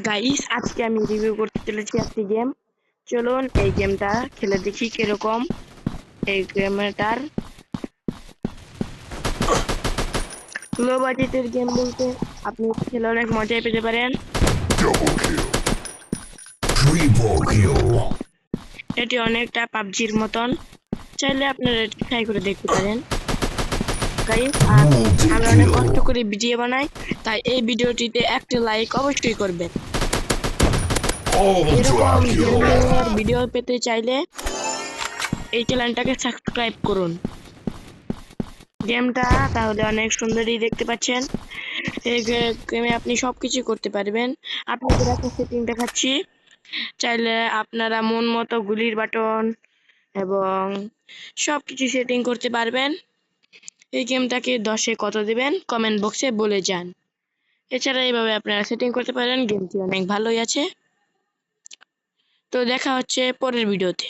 Guys, আজকে আমি review করতে চলেছি একটি গেম। চলুন এই গেমটা খেলে দেখি কিরকম। এই গেমটার লো বাজেটের গেম বলতে আপনি খেলে অনেক মজাই পেতে পারেন। Double kill. Triple kill. এটি অনেকটা পাবজির মতন, চাইলে আপনারা এটি ট্রাই করে দেখতে পারেন গাইস। আর Multi আমি অনেক kill. কষ্ট করে ভিডিও বানাই, তাই এই ভিডিওটিতে একটি লাইক অবশ্যই করবেন। Ultra এরকম kill. গেমের ভিডিও পেতে চাইলে এই চ্যানেলটাকে সাবস্ক্রাইব করুন। গেমটা তাহলে অনেক সুন্দরই দেখতে পাচ্ছেন। এই গেমে আপনি সবকিছু করতে পারবেন। আপনাদের একটা সেটিং দেখাচ্ছি, চাইলে আপনারা মন মতো গুলির বাটন এবং সবকিছু সেটিং করতে পারবেন। এই গেমটাকে 10-এ কত দিবেন কমেন্ট বক্সে বলে যান। এছাড়া এইভাবে আপনারা সেটিং করতে পারেন। গেমটি অনেক ভালোই আছে। তো দেখা হচ্ছে পরের ভিডিওতে।